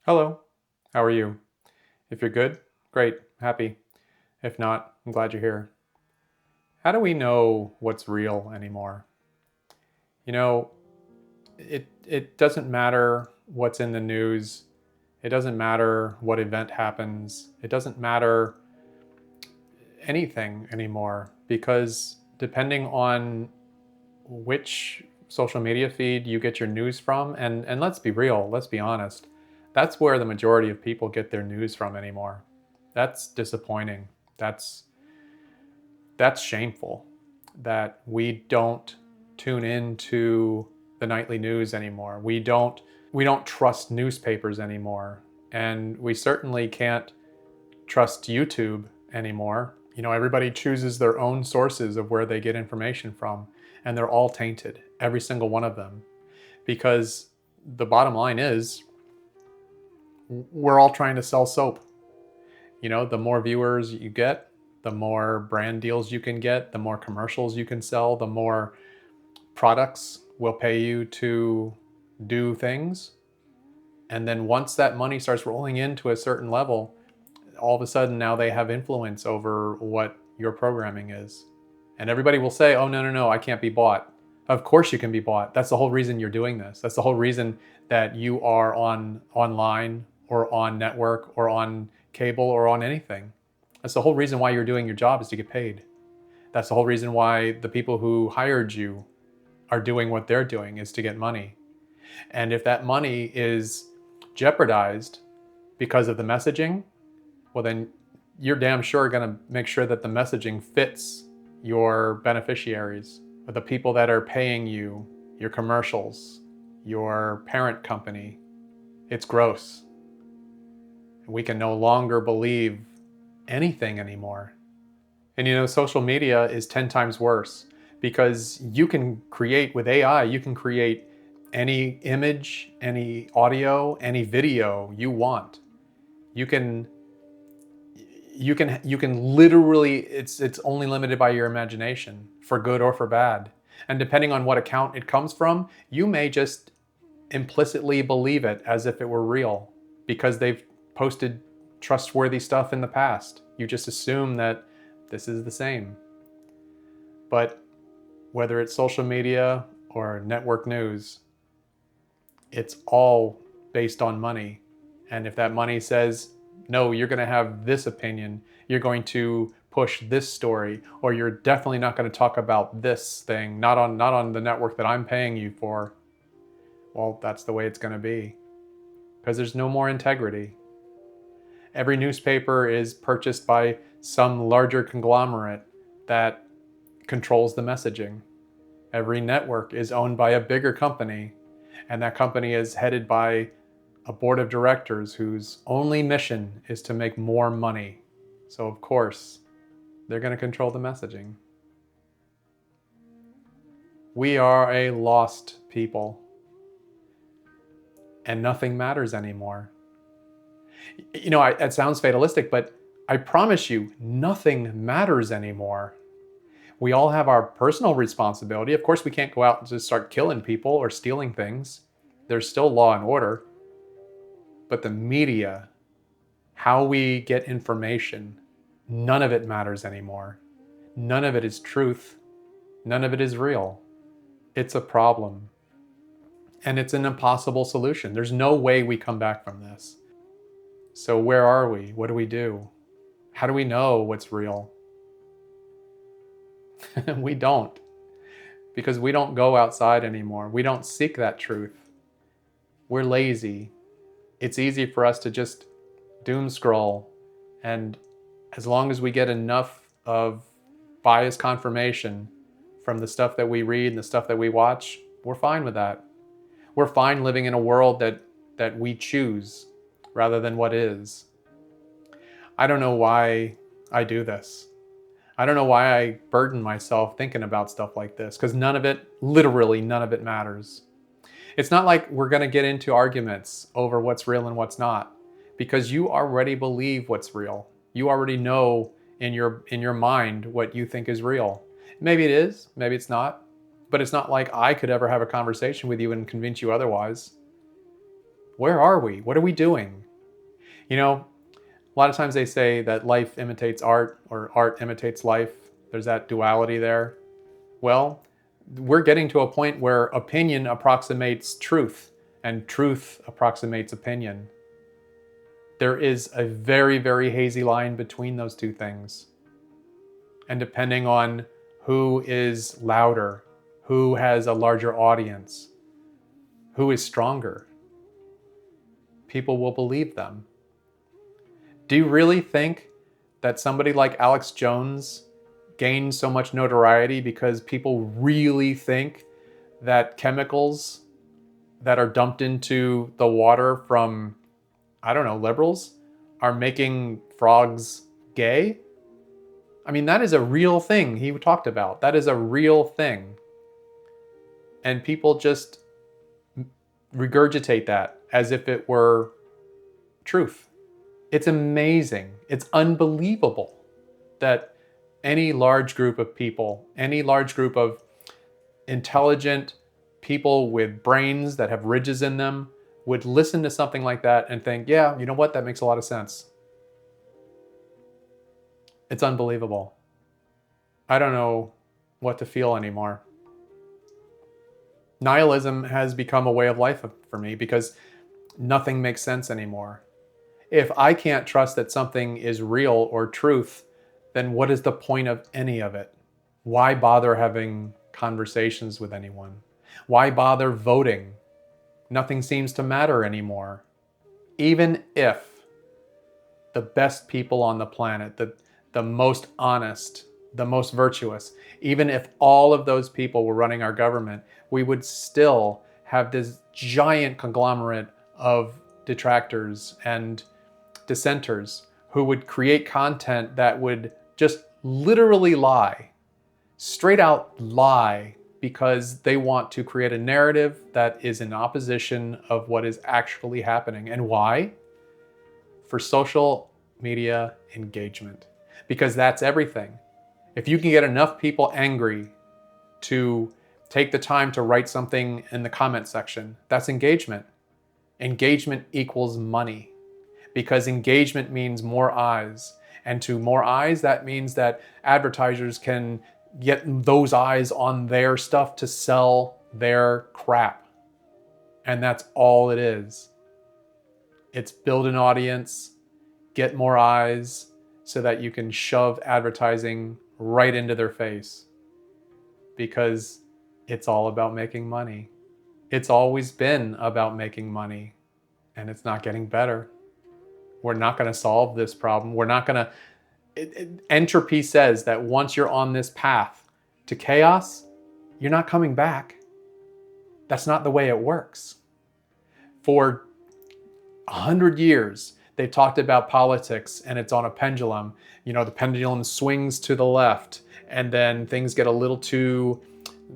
Hello, how are you? If you're good, great, happy. If not, I'm glad you're here. How do we know what's real anymore? You know, it doesn't matter what's in the news. It doesn't matter what event happens. It doesn't matter anything anymore because depending on which social media feed you get your news from, and let's be real, let's be honest, that's where the majority of people get their news from anymore. That's disappointing. That's that's shameful that we don't tune into the nightly news anymore. We don't trust newspapers anymore, and we certainly can't trust YouTube anymore. Everybody chooses their own sources of where they get information from, and they're all tainted, every single one of them, because the bottom line is we're all trying to sell soap. The more viewers you get, the more brand deals you can get, the more commercials you can sell, the more products will pay you to do things. And then once that money starts rolling into a certain level, all of a sudden now they have influence over what your programming is. And everybody will say, oh, no, no, no, I can't be bought. Of course you can be bought. That's the whole reason you're doing this. That's the whole reason that you are online or on network or on cable or on anything. That's the whole reason why you're doing your job, is to get paid. That's the whole reason why the people who hired you are doing what they're doing, is to get money. And if that money is jeopardized because of the messaging, well, then you're damn sure going to make sure that the messaging fits your beneficiaries, or the people that are paying you, your commercials, your parent company. It's gross. We can no longer believe anything anymore. And social media is 10 times worse, because you can create with AI, you can create any image, any audio, any video you want. You can literally, it's only limited by your imagination, for good or for bad. And depending on what account it comes from, you may just implicitly believe it as if it were real because they've posted trustworthy stuff in the past. You just assume that this is the same. But whether it's social media or network news, it's all based on money. And if that money says, no, you're going to have this opinion, you're going to push this story, or you're definitely not going to talk about this thing, not on the network that I'm paying you for, well, that's the way it's going to be. Because there's no more integrity. Every newspaper is purchased by some larger conglomerate that controls the messaging. Every network is owned by a bigger company, and that company is headed by a board of directors whose only mission is to make more money. So of course, they're going to control the messaging. We are a lost people, and nothing matters anymore. It sounds fatalistic, but I promise you, nothing matters anymore. We all have our personal responsibility. Of course, we can't go out and just start killing people or stealing things. There's still law and order. But the media, how we get information, none of it matters anymore. None of it is truth. None of it is real. It's a problem. And it's an impossible solution. There's no way we come back from this. So where are we? What do we do? How do we know what's real? We don't. Because we don't go outside anymore. We don't seek that truth. We're lazy. It's easy for us to just doom scroll. And as long as we get enough of bias confirmation from the stuff that we read and the stuff that we watch, we're fine with that. We're fine living in a world that we choose rather than what is. I don't know why I do this. I don't know why I burden myself thinking about stuff like this, because literally none of it matters. It's not like we're going to get into arguments over what's real and what's not, because you already believe what's real. You already know in your mind what you think is real. Maybe it is, maybe it's not, but it's not like I could ever have a conversation with you and convince you otherwise. Where are we? What are we doing? You know, a lot of times they say that life imitates art or art imitates life. There's that duality there. Well, we're getting to a point where opinion approximates truth and truth approximates opinion. There is a very, very hazy line between those two things. And depending on who is louder, who has a larger audience, who is stronger, people will believe them. Do you really think that somebody like Alex Jones gained so much notoriety because people really think that chemicals that are dumped into the water from, I don't know, liberals are making frogs gay? I mean, that is a real thing he talked about. That is a real thing. And people just regurgitate that as if it were truth. It's amazing. It's unbelievable that any large group of people, any large group of intelligent people with brains that have ridges in them would listen to something like that and think, yeah, you know what? That makes a lot of sense. It's unbelievable. I don't know what to feel anymore. Nihilism has become a way of life for me because nothing makes sense anymore. If I can't trust that something is real or truth, then what is the point of any of it? Why bother having conversations with anyone? Why bother voting? Nothing seems to matter anymore. Even if the best people on the planet, the most honest, the most virtuous, even if all of those people were running our government, we would still have this giant conglomerate of detractors and dissenters who would create content that would just literally lie, straight out lie, because they want to create a narrative that is in opposition of what is actually happening. And why? For social media engagement. Because that's everything. If you can get enough people angry to take the time to write something in the comment section, that's engagement. Engagement equals money. Because engagement means more eyes. And to more eyes, that means that advertisers can get those eyes on their stuff to sell their crap. And that's all it is. It's build an audience, get more eyes, so that you can shove advertising right into their face. Because it's all about making money. It's always been about making money. And it's not getting better. We're not going to solve this problem. We're not going to... Entropy says that once you're on this path to chaos, you're not coming back. That's not the way it works. For 100 years, they've talked about politics and it's on a pendulum. You know, the pendulum swings to the left and then things get a little too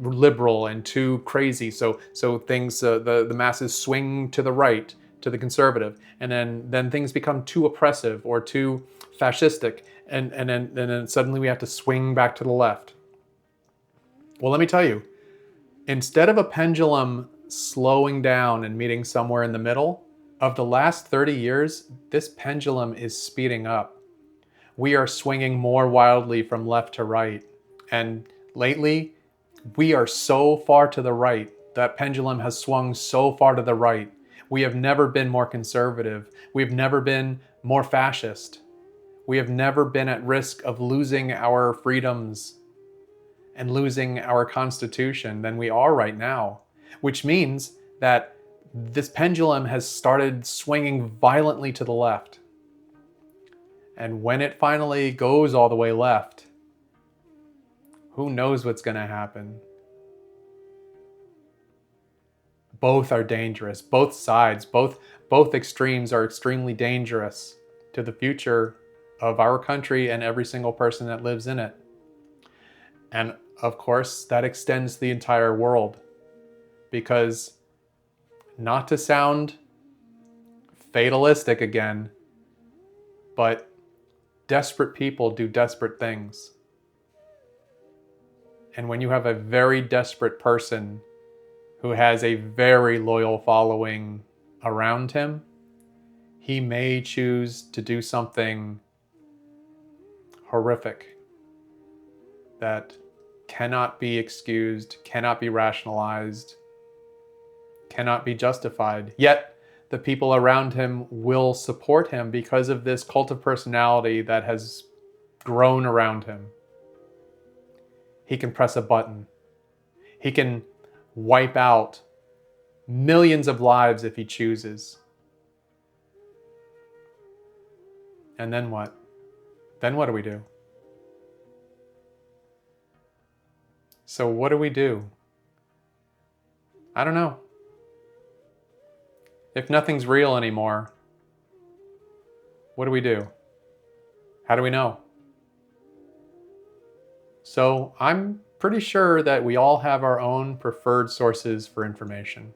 liberal and too crazy. So things, the masses swing to the right, to the conservative, and then things become too oppressive or too fascistic, and then suddenly we have to swing back to the left. Well, let me tell you, instead of a pendulum slowing down and meeting somewhere in the middle, of the last 30 years, this pendulum is speeding up. We are swinging more wildly from left to right. And lately, we are so far to the right. That pendulum has swung so far to the right. We have never been more conservative. We've never been more fascist. We have never been at risk of losing our freedoms and losing our Constitution than we are right now, which means that this pendulum has started swinging violently to the left. And when it finally goes all the way left, who knows what's going to happen? Both are dangerous. Both sides, both extremes are extremely dangerous to the future of our country and every single person that lives in it. And of course, that extends to the entire world. Because, not to sound fatalistic again, but desperate people do desperate things. And when you have a very desperate person who has a very loyal following around him, he may choose to do something horrific that cannot be excused, cannot be rationalized, cannot be justified. Yet the people around him will support him because of this cult of personality that has grown around him. He can press a button. He can wipe out millions of lives if he chooses. And then what? Then what do we do? So what do we do? I don't know. If nothing's real anymore, what do we do? How do we know? So I'm pretty sure that we all have our own preferred sources for information.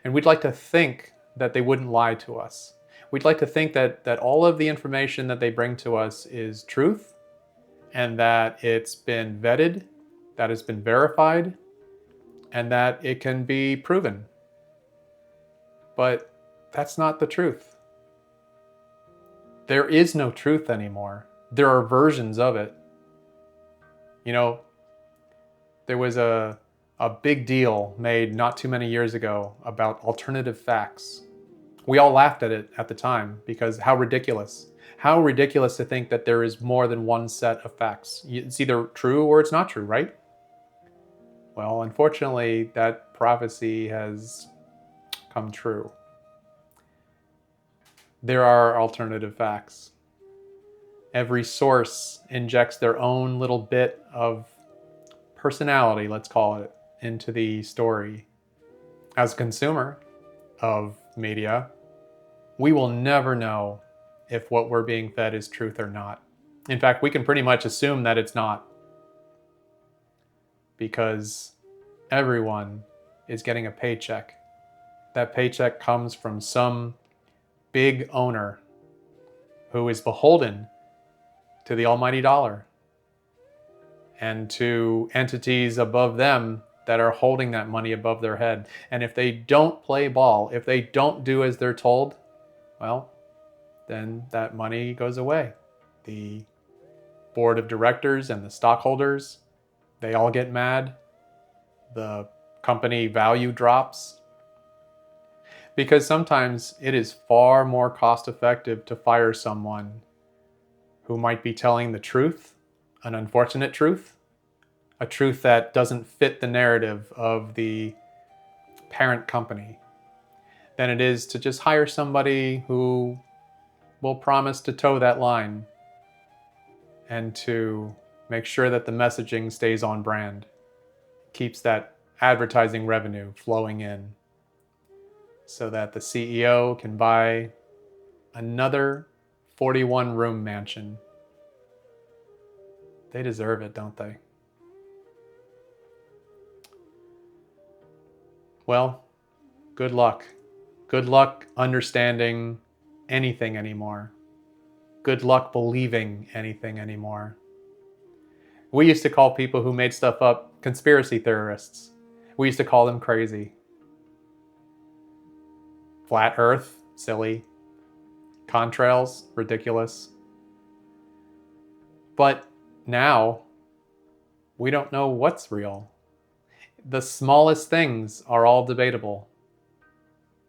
And we'd like to think that they wouldn't lie to us. We'd like to think that all of the information that they bring to us is truth, and that it's been vetted, that it's been verified, and that it can be proven. But that's not the truth. There is no truth anymore. There are versions of it. You know, there was a big deal made not too many years ago about alternative facts. We all laughed at it at the time because how ridiculous. How ridiculous to think that there is more than one set of facts. It's either true or it's not true, right? Well, unfortunately, that prophecy has come true. There are alternative facts. Every source injects their own little bit of personality, let's call it, into the story. As a consumer of media, we will never know if what we're being fed is truth or not. In fact, we can pretty much assume that it's not, because everyone is getting a paycheck. That paycheck comes from some big owner who is beholden to the almighty dollar and to entities above them that are holding that money above their head. And if they don't play ball, if they don't do as they're told, well, then that money goes away. The board of directors and the stockholders, they all get mad. The company value drops. Because sometimes it is far more cost effective to fire someone who might be telling the truth, an unfortunate truth, a truth that doesn't fit the narrative of the parent company, than it is to just hire somebody who will promise to toe that line and to make sure that the messaging stays on brand, keeps that advertising revenue flowing in, so that the CEO can buy another 41-room mansion. They deserve it, don't they? Well, good luck. Good luck understanding anything anymore. Good luck believing anything anymore. We used to call people who made stuff up conspiracy theorists. We used to call them crazy. Flat Earth, silly. Contrails, ridiculous. But now, we don't know what's real. The smallest things are all debatable.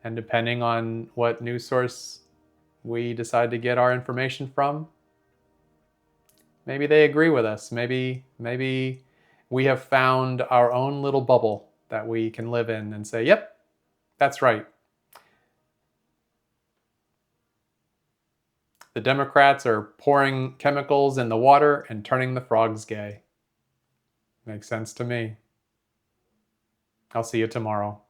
And depending on what news source we decide to get our information from, maybe they agree with us. Maybe we have found our own little bubble that we can live in and say, yep, that's right. The Democrats are pouring chemicals in the water and turning the frogs gay. Makes sense to me. I'll see you tomorrow.